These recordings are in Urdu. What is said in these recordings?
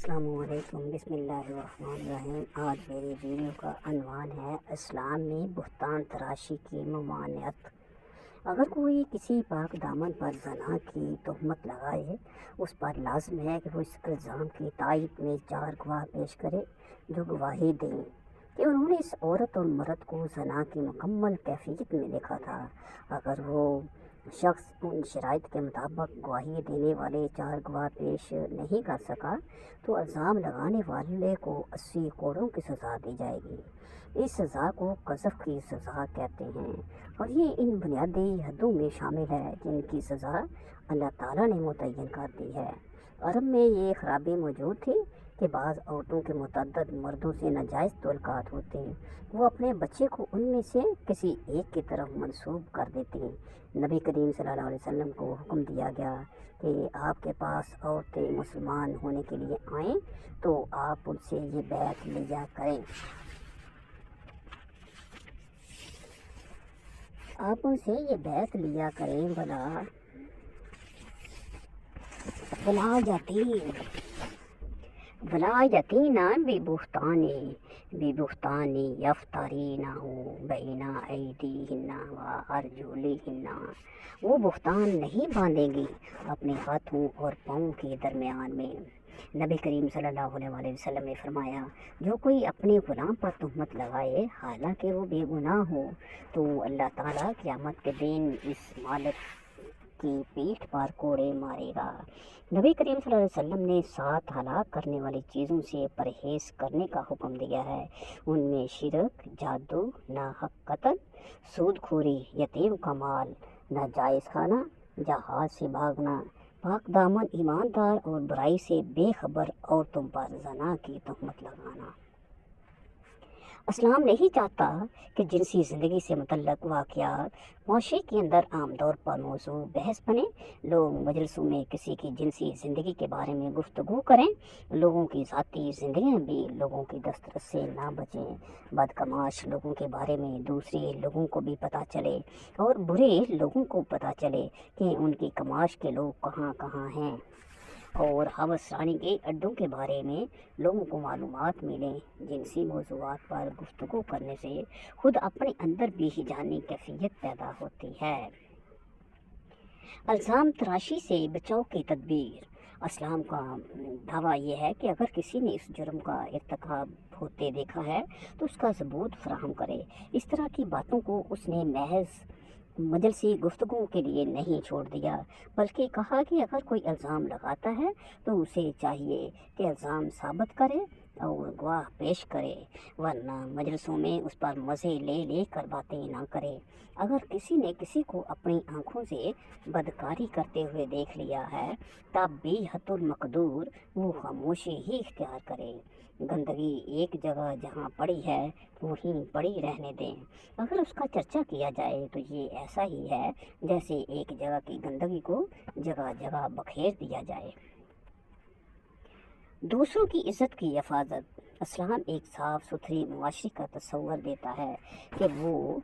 السلام علیکم، بسم اللہ الرحمن الرحیم۔ آج میری ویڈیو کا عنوان ہے اسلام میں بہتان تراشی کی ممانعت۔ اگر کوئی کسی پاک دامن پر زنا کی تہمت لگائے، اس پر لازم ہے کہ وہ اس الزام کی تائید میں 4 گواہ پیش کرے جو گواہی دیں کہ انہوں نے اس عورت اور مرد کو زنا کی مکمل کیفیت میں دیکھا تھا۔ اگر وہ شخص ان شرائط کے مطابق گواہی دینے والے 4 گواہ پیش نہیں کر سکا تو الزام لگانے والے کو 80 کوڑوں کی سزا دی جائے گی۔ اس سزا کو قذف کی سزا کہتے ہیں اور یہ ان بنیادی حدوں میں شامل ہے جن کی سزا اللہ تعالیٰ نے متعین کر دی ہے۔ عرب میں یہ خرابی موجود تھی کہ بعض عورتوں کے متعدد مردوں سے ناجائز تعلقات ہوتے ہیں، وہ اپنے بچے کو ان میں سے کسی ایک کی طرف منسوب کر دیتے ہیں۔ نبی کریم صلی اللہ علیہ وسلم کو حکم دیا گیا کہ آپ کے پاس عورتیں مسلمان ہونے کے لیے آئیں تو آپ ان سے یہ بیعت لیا کریں۔ آپ ان سے یہ بیعت لیا کریں ولا یاتینا ببہتانی یفترینہ بین ایدیہن وارجلہن، وہ بہتان نہیں باندھیں گی اپنے ہاتھوں اور پاؤں کے درمیان میں۔ نبی کریم صلی اللہ علیہ وسلم نے فرمایا، جو کوئی اپنے غلام پر تہمت لگائے حالانکہ وہ بے گناہ ہو تو اللہ تعالیٰ قیامت کے دن اس مالک کی پیٹھ پر کوڑے مارے گا۔ نبی کریم صلی اللہ علیہ وسلم نے 7 ہلاک کرنے والی چیزوں سے پرہیز کرنے کا حکم دیا ہے۔ ان میں شرک، جادو، ناحق قتل، سود خوری، یتیم کا مال، ناجائز کھانا، جہاد سے بھاگنا، پاک دامن ایماندار اور برائی سے بے خبر عورتوں پر زنا کی تہمت لگانا۔ اسلام نہیں چاہتا کہ جنسی زندگی سے متعلق واقعات معاشرے کے اندر عام طور پر موضوع بحث بنے۔ لوگ مجلسوں میں کسی کی جنسی زندگی کے بارے میں گفتگو کریں، لوگوں کی ذاتی زندگیاں بھی لوگوں کی دسترس سے نہ بچیں۔ بدکماش لوگوں کے بارے میں دوسرے لوگوں کو بھی پتہ چلے اور برے لوگوں کو پتہ چلے کہ ان کی کماش کے لوگ کہاں کہاں ہیں، اور ہوس رانی کے اڈوں کے بارے میں لوگوں کو معلومات ملیں۔ جنسی موضوعات پر گفتگو کرنے سے خود اپنے اندر بھی ہیجانی کیفیت پیدا ہوتی ہے۔ الزام تراشی سے بچاؤ کی تدبیر۔ اسلام کا دعویٰ یہ ہے کہ اگر کسی نے اس جرم کا ارتکاب ہوتے دیکھا ہے تو اس کا ثبوت فراہم کرے۔ اس طرح کی باتوں کو اس نے محض مجلسی گفتگو کے لیے نہیں چھوڑ دیا، بلکہ کہا کہ اگر کوئی الزام لگاتا ہے تو اسے چاہیے کہ الزام ثابت کرے اور گواہ پیش کرے، ورنہ مجلسوں میں اس پر مزے لے کر باتیں نہ کرے۔ اگر کسی نے کسی کو اپنی آنکھوں سے بدکاری کرتے ہوئے دیکھ لیا ہے تب بھی حد المقدور وہ خاموشی ہی اختیار کرے۔ گندگی ایک جگہ جہاں پڑی ہے وہیں پڑی رہنے دیں۔ اگر اس کا چرچا کیا جائے تو یہ ایسا ہی ہے جیسے ایک جگہ کی گندگی کو جگہ جگہ بکھیر دیا جائے۔ دوسروں کی عزت کی حفاظت۔ اسلام ایک صاف ستھری معاشرے کا تصور دیتا ہے کہ وہ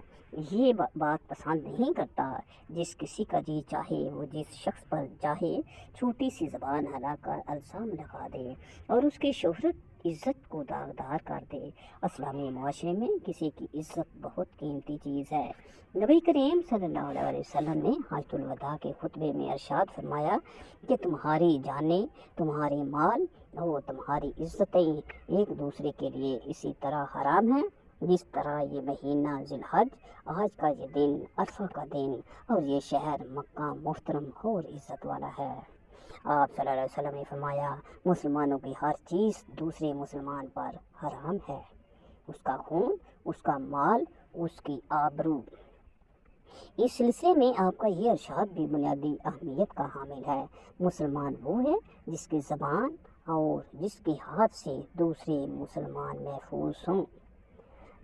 یہ بات پسند نہیں کرتا جس کسی کا جی چاہے وہ جس شخص پر چاہے چھوٹی سی زبان ہلا کر الزام لگا دے اور اس کی شہرت عزت کو داغدار کر دے۔ اسلامی معاشرے میں کسی کی عزت بہت قیمتی چیز ہے۔ نبی کریم صلی اللہ علیہ وسلم نے حجۃ الوداع کے خطبے میں ارشاد فرمایا کہ تمہاری جانیں، تمہارے مال اور تمہاری عزتیں ایک دوسرے کے لیے اسی طرح حرام ہیں جس طرح یہ مہینہ ذی الحج، آج کا یہ دن، عرفہ کا دن اور یہ شہر مکہ محترم اور عزت والا ہے۔ آپ صلی اللہ علیہ وسلم نے فرمایا، مسلمانوں کی ہر چیز دوسرے مسلمان پر حرام ہے، اس کا خون، اس کا مال، اس کی آبرو۔ اس سلسلے میں آپ کا یہ ارشاد بھی بنیادی اہمیت کا حامل ہے۔ مسلمان وہ ہے جس کی زبان اور جس کے ہاتھ سے دوسرے مسلمان محفوظ ہوں۔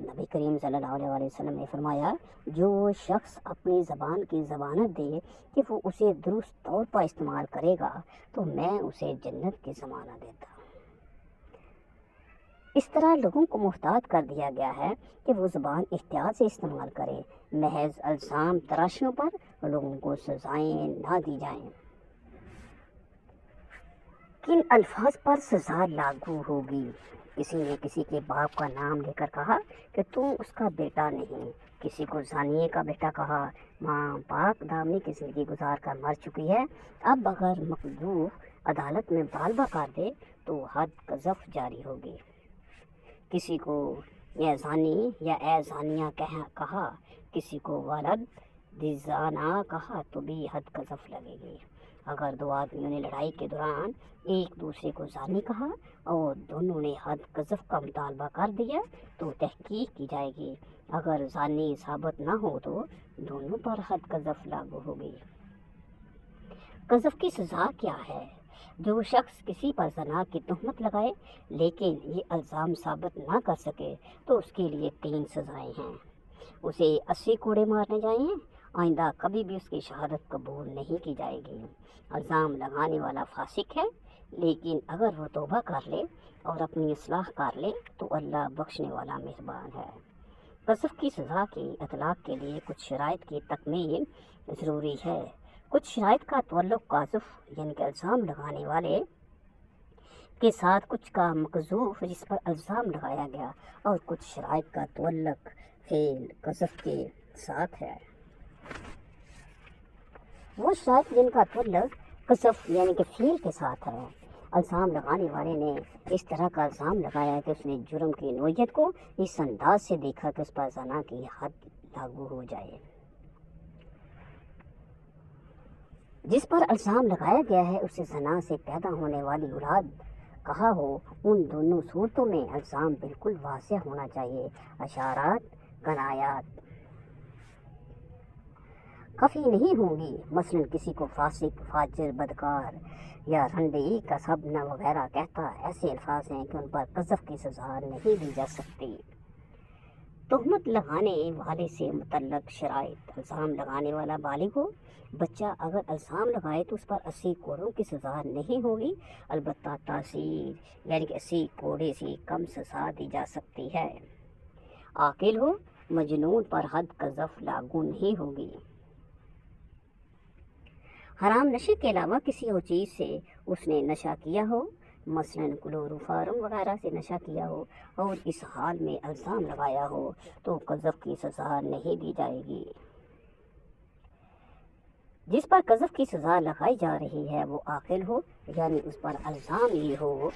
نبی کریم صلی اللہ علیہ وسلم نے فرمایا، جو شخص اپنی زبان کی ضمانت دے کہ وہ اسے درست طور پر استعمال کرے گا تو میں اسے جنت کی ضمانت دیتا ہوں۔ اس طرح لوگوں کو محتاط کر دیا گیا ہے کہ وہ زبان احتیاط سے استعمال کریں، محض الزام تراشیوں پر لوگوں کو سزائیں نہ دی جائیں۔ کن الفاظ پر سزا لاگو ہوگی؟ کسی نے کسی کے باپ کا نام لے کر کہا کہ تم اس کا بیٹا نہیں، کسی کو زانیے کا بیٹا کہا، ماں پاک دامنی کی زندگی گزار کر مر چکی ہے، اب اگر مقذوف عدالت میں مطالبہ کر دے تو حد قذف جاری ہوگی۔ کسی کو یا زانی یا اے زانیہ کہا، کسی کو ولد دزانا کہا تو بھی حد قذف لگے گی۔ اگر دو آدمیوں نے لڑائی کے دوران ایک دوسرے کو زانی کہا اور دونوں نے حد قذف کا مطالبہ کر دیا تو تحقیق کی جائے گی، اگر زانی ثابت نہ ہو تو دونوں پر حد قذف لاگو ہوگی۔ قذف کی سزا کیا ہے؟ جو شخص کسی پر زنا کی تہمت لگائے لیکن یہ الزام ثابت نہ کر سکے تو اس کے لیے 3 سزائیں ہیں۔ اسے 80 کوڑے مارنے جائیں، آئندہ کبھی بھی اس کی شہادت قبول نہیں کی جائے گی۔ الزام لگانے والا فاسق ہے، لیکن اگر وہ توبہ کر لے اور اپنی اصلاح کر لے تو اللہ بخشنے والا مہربان ہے۔ قذف کی سزا کی اطلاق کے لیے کچھ شرائط کی تکمیل ضروری ہے۔ کچھ شرائط کا تعلق قاذف یعنی کہ الزام لگانے والے کے ساتھ، کچھ کا مقذوف جس پر الزام لگایا گیا، اور کچھ شرائط کا تعلق فعل قذف کے ساتھ ہے۔ وہ شرائط جن کا تعلق قذف یعنی کہ فعل کے ساتھ ہے، الزام لگانے والے نے اس طرح کا الزام لگایا کہ اس نے جرم کی نوعیت کو اس انداز سے دیکھا کہ اس پر زنا کی حد لاگو ہو جائے۔ جس پر الزام لگایا گیا ہے اسے زنا سے پیدا ہونے والی اولاد کہا ہو، ان دونوں صورتوں میں الزام بالکل واضح ہونا چاہیے۔ اشارات کنایات خفی نہیں ہوں گی، مثلا کسی کو فاسق، فاجر، بدکار یا رنڈی کا سبنا وغیرہ کہتا، ایسے الفاظ ہیں کہ ان پر قذف کی سزا نہیں دی جا سکتی۔ تہمت لگانے والے سے متعلق شرائط: الزام لگانے والا بالغ ہو، بچہ اگر الزام لگائے تو اس پر 80 کوڑوں کی سزا نہیں ہوگی، البتہ تاثیر یعنی کہ 80 کوڑے سے کم سزا دی جا سکتی ہے۔ عاقل ہو، مجنون پر حد قذف لاگو نہیں ہوگی۔ حرام نشے کے علاوہ کسی اور چیز سے اس نے نشہ کیا ہو، مثلا کلوروفارم وغیرہ سے نشہ کیا ہو اور اس حال میں الزام لگایا ہو تو قذف کی سزا نہیں دی جائے گی۔ جس پر قذف کی سزا لگائی جا رہی ہے وہ عاقل ہو، یعنی اس پر الزام یہ ہو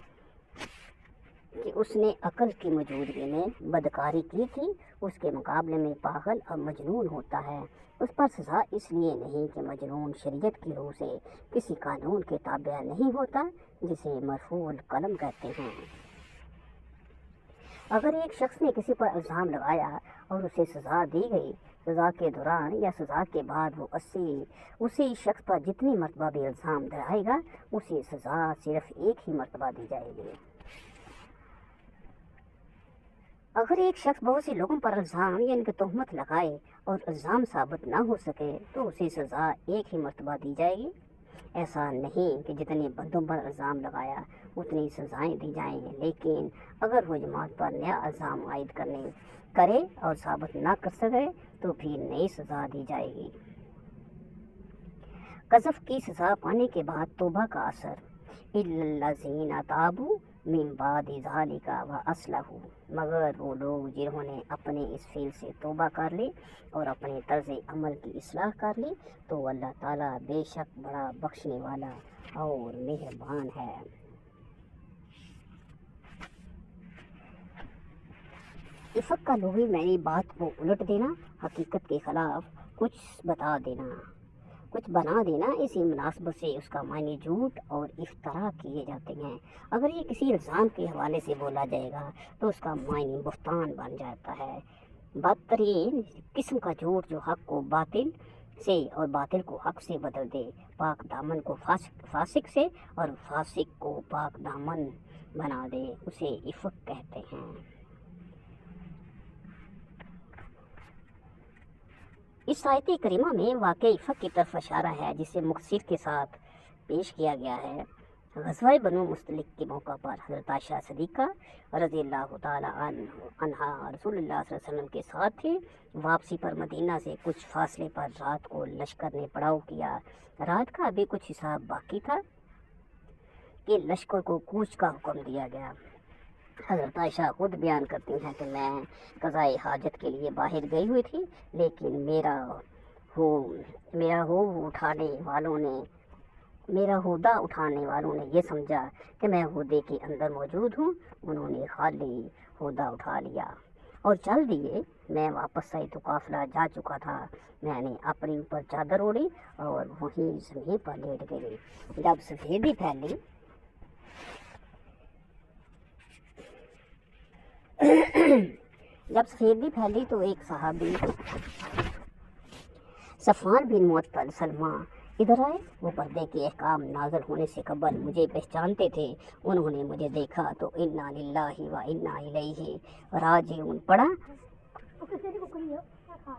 کہ اس نے عقل کی موجودگی میں بدکاری کی تھی، اس کے مقابلے میں پاگل اور مجنون ہوتا ہے۔ اس پر سزا اس لیے نہیں کہ مجنون شریعت کی روح سے کسی قانون کے تابع نہیں ہوتا جسے مرفوع القلم کہتے ہیں۔ اگر ایک شخص نے کسی پر الزام لگایا اور اسے سزا دی گئی، سزا کے دوران یا سزا کے بعد وہ اسی شخص پر جتنی مرتبہ بھی الزام دہرائے گا اسے سزا صرف ایک ہی مرتبہ دی جائے گی۔ اگر ایک شخص بہت سے لوگوں پر الزام یعنی کہ تہمت لگائے اور الزام ثابت نہ ہو سکے تو اسے سزا ایک ہی مرتبہ دی جائے گی۔ ایسا نہیں کہ جتنے بندوں پر الزام لگایا اتنی سزائیں دی جائیں، لیکن اگر وہ جماعت پر نیا الزام عائد کرے اور ثابت نہ کر سکے تو پھر نئی سزا دی جائے گی۔ قذف کی سزا پانے کے بعد توبہ کا اثر: الا الذین تابوا من بعد ذلک واصلحوا، مگر وہ لوگ جنہوں نے اپنے اس فعل سے توبہ کر لی اور اپنے طرز عمل کی اصلاح کر لی تو اللہ تعالیٰ بے شک بڑا بخشنے والا اور مہربان ہے۔ افق کا لغوی معنی بات کو الٹ دینا، حقیقت کے خلاف کچھ بنا دینا، اسی مناسبت سے اس کا معنی جھوٹ اور افترا کیے جاتے ہیں۔ اگر یہ کسی الزام کے حوالے سے بولا جائے گا تو اس کا معنی بہتان بن جاتا ہے، بدترین قسم کا جھوٹ جو حق کو باطل سے اور باطل کو حق سے بدل دے، پاک دامن کو فاسق سے اور فاسق کو پاک دامن بنا دے، اسے افق کہتے ہیں۔ اس آیت کریمہ میں واقع افق کی طرف اشارہ ہے جسے مختصر کے ساتھ پیش کیا گیا ہے۔ غزوہ بنو مستلق کے موقع پر حضرت عائشہ صدیقہ رضی اللہ تعالی عنہا رسول اللہ صلی اللہ علیہ وسلم کے ساتھ تھے۔ واپسی پر مدینہ سے کچھ فاصلے پر رات کو لشکر نے پڑاؤ کیا۔ رات کا ابھی کچھ حصہ باقی تھا کہ لشکر کو کوچ کا حکم دیا گیا۔ حضرت عائشہ خود بیان کرتی ہیں کہ میں قضائے حاجت کے لیے باہر گئی ہوئی تھی، لیکن میرا ہودہ اٹھانے والوں نے یہ سمجھا کہ میں ہودے کے اندر موجود ہوں۔ انہوں نے خالی ہودہ اٹھا لیا اور چل دیے۔ میں واپس آئی تو قافلہ جا چکا تھا۔ میں نے اپنے اوپر چادر اوڑھی اور وہیں زمین پر لیٹ گئی۔ جب سفیدی پھیلی تو ایک صحابی صفوان بن معطل سلمہ ادھر آئے۔ وہ پردے کے احکام نازل ہونے سے قبل مجھے پہچانتے تھے۔ انہوں نے مجھے دیکھا تو انا للہ و انا الیہ راجعون پڑھا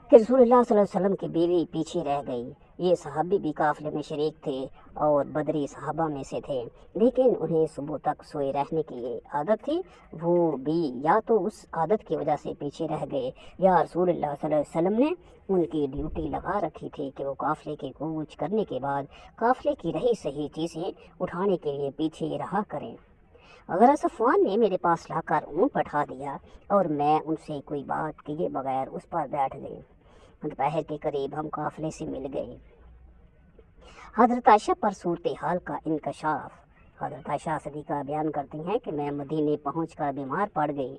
کہ رسول اللہ صلی اللہ علیہ وسلم کی بیوی پیچھے رہ گئی۔ یہ صحابی بھی قافلے میں شریک تھے اور بدری صحابہ میں سے تھے، لیکن انہیں صبح تک سوئے رہنے کی عادت تھی۔ وہ بھی یا تو اس عادت کی وجہ سے پیچھے رہ گئے یا رسول اللہ صلی اللہ علیہ وسلم نے ان کی ڈیوٹی لگا رکھی تھی کہ وہ قافلے کے کوچ کرنے کے بعد قافلے کی رہی صحیح چیزیں اٹھانے کے لیے پیچھے رہا کریں۔ اگر صفوان نے میرے پاس لا کر اونٹ بٹھا دیا اور میں ان سے کوئی بات کیے بغیر اس پر بیٹھ گئی۔ دوپہر کے قریب ہم قافلے سے مل گئے۔ حضرت عائشہ پر صورتحال کا انکشاف۔ حضرت عائشہ صدیقہ بیان کرتی ہیں کہ میں مدینے پہنچ کر بیمار پڑ گئی۔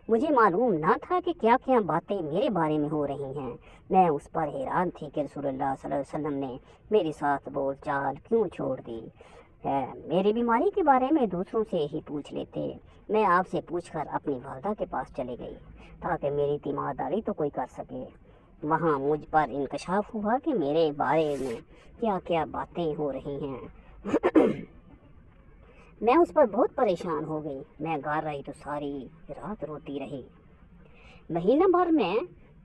مجھے معلوم نہ تھا کہ کیا کیا باتیں میرے بارے میں ہو رہی ہیں۔ میں اس پر حیران تھی کہ رسول اللہ صلی اللہ علیہ وسلم نے میرے ساتھ بول چال کیوں چھوڑ دی ہے۔ میری بیماری کے بارے میں دوسروں سے ہی پوچھ لیتے۔ میں آپ سے پوچھ کر اپنی والدہ کے پاس چلی گئی تاکہ میری تیمارداری تو کوئی کر سکے۔ وہاں مجھ پر انکشاف ہوا کہ میرے بارے میں کیا کیا باتیں ہو رہی ہیں۔ میں اس پر بہت پریشان ہو گئی۔ میں گھر رہی تو ساری رات روتی رہی۔ مہینہ بھر میں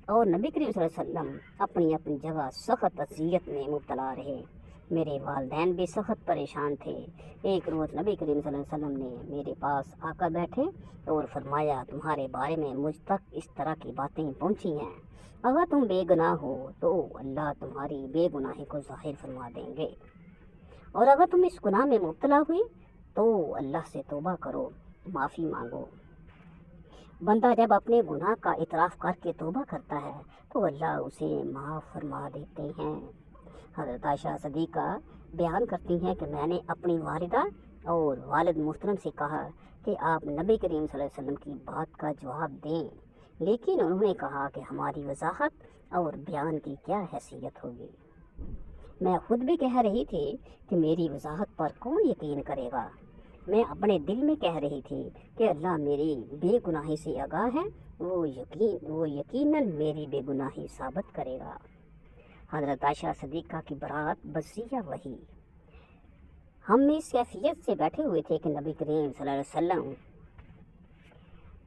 اور نبی کریم صلی اللہ علیہ وسلم اپنی اپنی جگہ سخت اذیت میں مبتلا رہے۔ میرے والدین بھی سخت پریشان تھے۔ ایک روز نبی کریم صلی اللہ علیہ وسلم نے میرے پاس آ کر بیٹھے اور فرمایا تمہارے بارے میں مجھ تک اس طرح کی باتیں پہنچی ہیں۔ اگر تم بے گناہ ہو تو اللہ تمہاری بے گناہی کو ظاہر فرما دیں گے، اور اگر تم اس گناہ میں مبتلا ہوئی تو اللہ سے توبہ کرو، معافی مانگو۔ بندہ جب اپنے گناہ کا اعتراف کر کے توبہ کرتا ہے تو اللہ اسے معاف فرما دیتے ہیں۔ حضرت عائشہ صدیقہ بیان کرتی ہیں کہ میں نے اپنی والدہ اور والد محترم سے کہا کہ آپ نبی کریم صلی اللہ علیہ وسلم کی بات کا جواب دیں، لیکن انہوں نے کہا کہ ہماری وضاحت اور بیان کی کیا حیثیت ہوگی۔ میں خود بھی کہہ رہی تھی کہ میری وضاحت پر کون یقین کرے گا۔ میں اپنے دل میں کہہ رہی تھی کہ اللہ میری بے گناہی سے آگاہ ہے، وہ یقیناً میری بے گناہی ثابت کرے گا۔ حضرت عائشہ صدیقہ کی برات بصیہ وحی۔ ہم اس کیفیت سے بیٹھے ہوئے تھے کہ نبی کریم صلی اللہ علیہ وسلم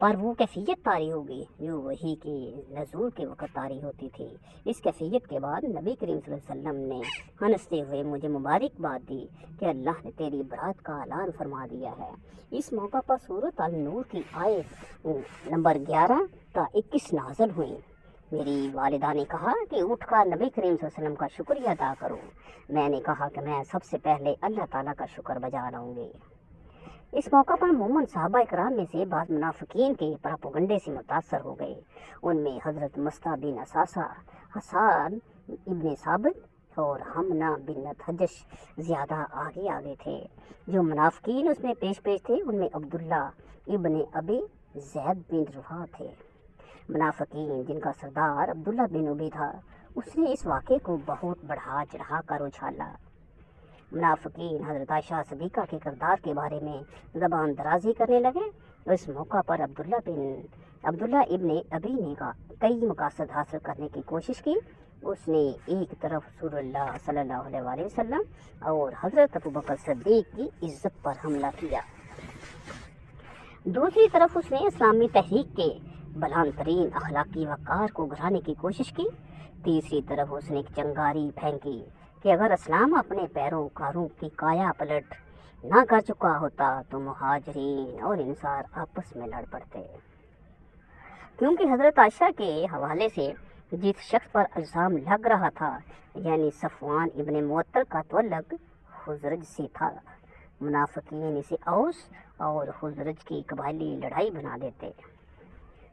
پر وہ کیفیت طاری ہوگی جو وحی کی نزول کے وقت طاری ہوتی تھی۔ اس کیفیت کے بعد نبی کریم صلی اللہ علیہ وسلم نے ہنستے ہوئے مجھے مبارکباد دی کہ اللہ نے تیری برات کا اعلان فرما دیا ہے۔ اس موقع پر سورۃ النور کی آیت نمبر 11 تا 21 نازل ہوئی۔ میری والدہ نے کہا کہ اٹھ کر نبی کریم صلی اللہ علیہ وسلم کا شکریہ ادا کرو۔ میں نے کہا کہ میں سب سے پہلے اللہ تعالیٰ کا شکر بجا لاؤں گی۔ اس موقع پر عموماً صحابہ کرام میں سے بعض منافقین کے پراپوگنڈے سے متاثر ہو گئے۔ ان میں حضرت مصطح بن اساسہ، حسان ابن ثابت اور حمنہ بن حجش زیادہ آگے تھے۔ جو منافقین اس میں پیش تھے ان میں عبداللہ ابن ابی زید بن رفاہ تھے۔ منافقین جن کا سردار عبداللہ بن ابی تھا، اس نے اس واقعے کو بہت بڑھا چڑھا کر اچھالا۔ منافقین حضرت عائشہ صدیقہ کے کردار کے بارے میں زبان درازی کرنے لگے۔ اس موقع پر عبداللہ ابن ابی نے کئی مقاصد حاصل کرنے کی کوشش کی۔ اس نے ایک طرف رسول اللہ صلی اللہ علیہ وسلم اور حضرت ابوبکر صدیق کی عزت پر حملہ کیا، دوسری طرف اس نے اسلامی تحریک کے بلند ترین اخلاقی وقار کو گرانے کی کوشش کی، تیسری طرف اس نے ایک چنگاری پھینکی کہ اگر اسلام اپنے پیروکاروں کی کایا پلٹ نہ کر چکا ہوتا تو مہاجرین اور انصار آپس میں لڑ پڑتے، کیونکہ حضرت عائشہ کے حوالے سے جس شخص پر الزام لگ رہا تھا یعنی صفوان ابن معطل کا تعلق خزرج سے تھا، منافقین اسے اوس اور خزرج کی قبائلی لڑائی بنا دیتے۔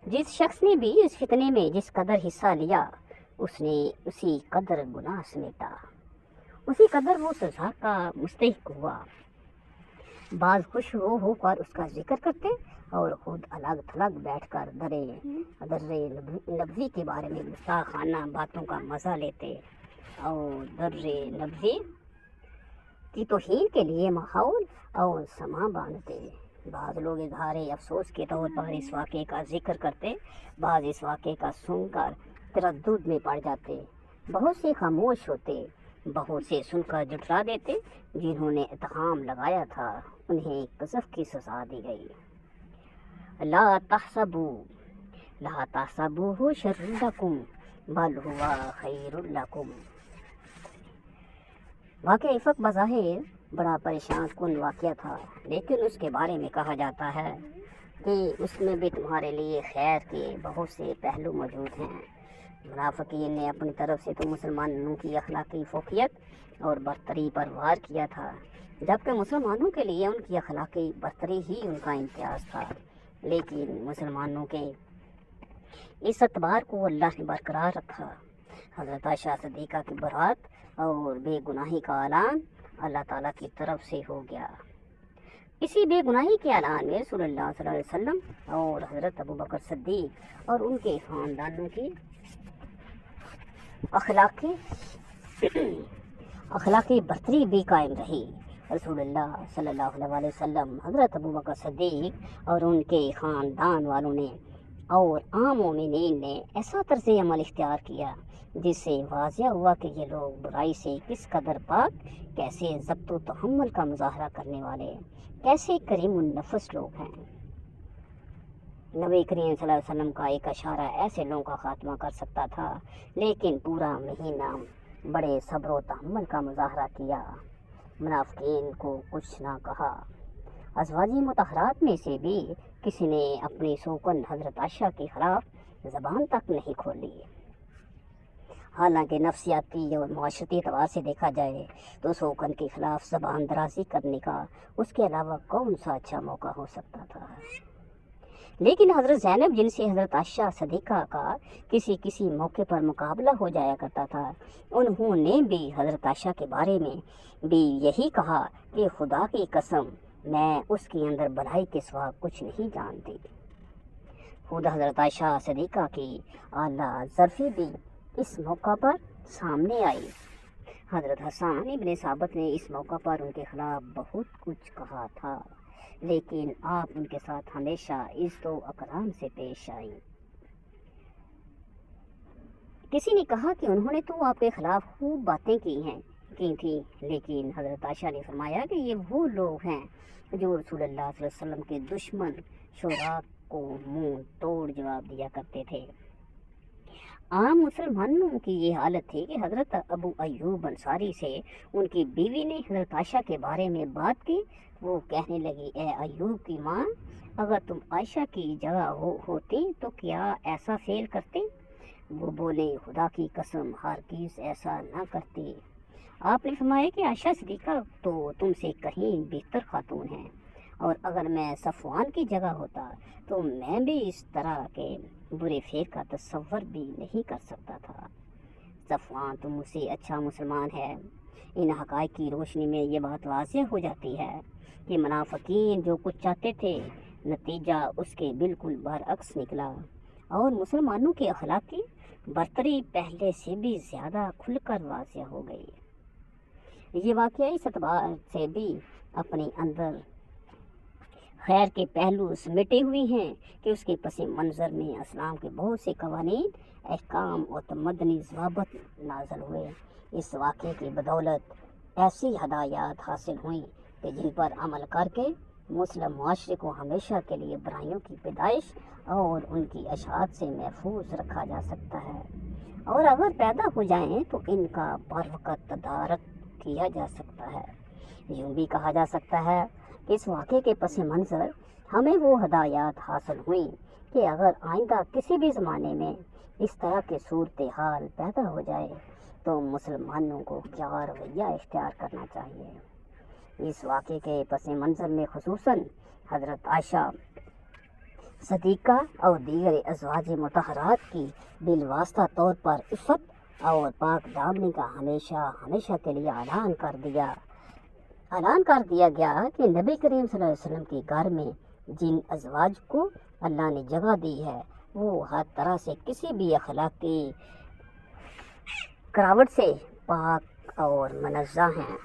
جس شخص نے بھی اس فتنے میں جس قدر حصہ لیا اس نے اسی قدر گناہ سمیٹا، اسی قدر وہ سزا کا مستحق ہوا۔ بعض خوش ہو کر اس کا ذکر کرتے اور خود الگ تھلگ بیٹھ کر در نبوی کے بارے میں گستاخانہ باتوں کا مزہ لیتے اور در نبوی کی توہین کے لیے ماحول اور سما باندھتے۔ بعض لوگ اظہار افسوس کے طور پر اس واقعے کا ذکر کرتے، بعض اس واقعے کا سن کر تردد میں پڑ جاتے، بہت سے خاموش ہوتے، بہت سے سن کر جھٹلا دیتے۔ جنہوں نے اتہام لگایا تھا انہیں قذف کی سزا دی گئی۔ لا تحسبوه شر لکم بل ہوا خیر لکم۔ واقعہ افق بظاہر بڑا پریشان کن واقعہ تھا، لیکن اس کے بارے میں کہا جاتا ہے کہ اس میں بھی تمہارے لیے خیر کے بہت سے پہلو موجود ہیں۔ منافقین نے اپنی طرف سے تو مسلمانوں کی اخلاقی فوقیت اور برتری پر وار کیا تھا، جبکہ مسلمانوں کے لیے ان کی اخلاقی برتری ہی ان کا امتیاز تھا۔ لیکن مسلمانوں کے اس اعتبار کو اللہ نے برقرار رکھا۔ حضرت عائشہ صدیقہ کی برات اور بے گناہی کا اعلان اللہ تعالیٰ کی طرف سے ہو گیا۔ اسی بے گناہی کے اعلان میں رسول اللہ صلی اللہ علیہ وسلم اور حضرت ابوبکر صدیق اور ان کے خاندانوں کی اخلاقی برتری بھی قائم رہی۔ رسول اللہ صلی اللہ علیہ وسلم، حضرت ابوبکر صدیق اور ان کے خاندان والوں نے اور عام مومنین نے ایسا طرز عمل اختیار کیا جس سے واضح ہوا کہ یہ لوگ برائی سے کس قدر پاک، کیسے ضبط و تحمل کا مظاہرہ کرنے والے، کیسے کریم النفس لوگ ہیں۔ نبی کریم صلی اللہ علیہ وسلم کا ایک اشارہ ایسے لوگوں کا خاتمہ کر سکتا تھا، لیکن پورا مہینہ بڑے صبر و تحمل کا مظاہرہ کیا، منافقین کو کچھ نہ کہا۔ ازواجی مطہرات میں سے بھی کسی نے اپنی سوکن حضرت عائشہ کے خلاف زبان تک نہیں کھولی۔ حالانکہ نفسیاتی اور معاشرتی اعتبار سے دیکھا جائے تو سوکن کے خلاف زبان درازی کرنے کا اس کے علاوہ کون سا اچھا موقع ہو سکتا تھا۔ لیکن حضرت زینب، جن سے حضرت عائشہ صدیقہ کا کسی موقع پر مقابلہ ہو جایا کرتا تھا، انہوں نے بھی حضرت عائشہ کے بارے میں بھی یہی کہا کہ خدا کی قسم میں اس کے اندر بھلائی کے سوا کچھ نہیں جانتی۔ خود حضرت عائشہ صدیقہ کی اعلیٰ ظرفی بھی اس موقع پر سامنے آئی۔ حضرت حسان ابن ثابت نے اس موقع پر ان کے خلاف بہت کچھ کہا تھا، لیکن آپ ان کے ساتھ ہمیشہ عزت و اکرام سے پیش آئی۔ کسی نے کہا کہ انہوں نے تو آپ کے خلاف خوب باتیں کی تھیں، لیکن حضرت عائشہ نے فرمایا کہ یہ وہ لوگ ہیں جو رسول اللہ صلی اللہ علیہ وسلم کے دشمن شعراء کو منہ توڑ جواب دیا کرتے تھے۔ عام مسلمانوں کی یہ حالت تھی کہ حضرت ابو ایوب انصاری سے ان کی بیوی نے حضرت عائشہ کے بارے میں بات کی۔ وہ کہنے لگی، اے ایوب کی ماں، اگر تم عائشہ کی جگہ ہوتی تو کیا ایسا فعل کرتے؟ وہ بولے، خدا کی قسم ہرگز ایسا نہ کرتی۔ آپ نے فرمایا کہ عائشہ صدیقہ تو تم سے کہیں بہتر خاتون ہیں، اور اگر میں صفوان کی جگہ ہوتا تو میں بھی اس طرح کے برے فعل کا تصور بھی نہیں کر سکتا تھا۔ صفوان تو مجھ سے اچھا مسلمان ہے۔ ان حقائق کی روشنی میں یہ بات واضح ہو جاتی ہے کہ منافقین جو کچھ چاہتے تھے، نتیجہ اس کے بالکل برعکس نکلا، اور مسلمانوں کی اخلاقی برتری پہلے سے بھی زیادہ کھل کر واضح ہو گئی۔ یہ واقعہ اس اعتبار سے بھی اپنے اندر خیر کے پہلو سمیٹے ہوئے ہیں کہ اس کے پس منظر میں اسلام کے بہت سے قوانین، احکام اور مدنی ضوابط نازل ہوئے۔ اس واقعے کی بدولت ایسی ہدایات حاصل ہوئیں کہ جن پر عمل کر کے مسلم معاشرے کو ہمیشہ کے لیے برائیوں کی پیدائش اور ان کی اشاعت سے محفوظ رکھا جا سکتا ہے، اور اگر پیدا ہو جائیں تو ان کا بروقت تدارک کیا جا سکتا ہے۔ یوں بھی کہا جا سکتا ہے کہ اس واقعے کے پس منظر ہمیں وہ ہدایات حاصل ہوئیں کہ اگر آئندہ کسی بھی زمانے میں اس طرح کی صورتحال پیدا ہو جائے تو مسلمانوں کو کیا رویہ اختیار کرنا چاہیے۔ اس واقعے کے پس منظر میں خصوصاً حضرت عائشہ صدیقہ اور دیگر ازواج مطہرات کی بالواسطہ طور پر عفت اور پاک دامنی کا ہمیشہ ہمیشہ کے لیے اعلان کر دیا گیا کہ نبی کریم صلی اللہ علیہ وسلم کے گھر میں جن ازواج کو اللہ نے جگہ دی ہے وہ ہر طرح سے کسی بھی اخلاقی کراوٹ سے پاک اور منزہ ہیں۔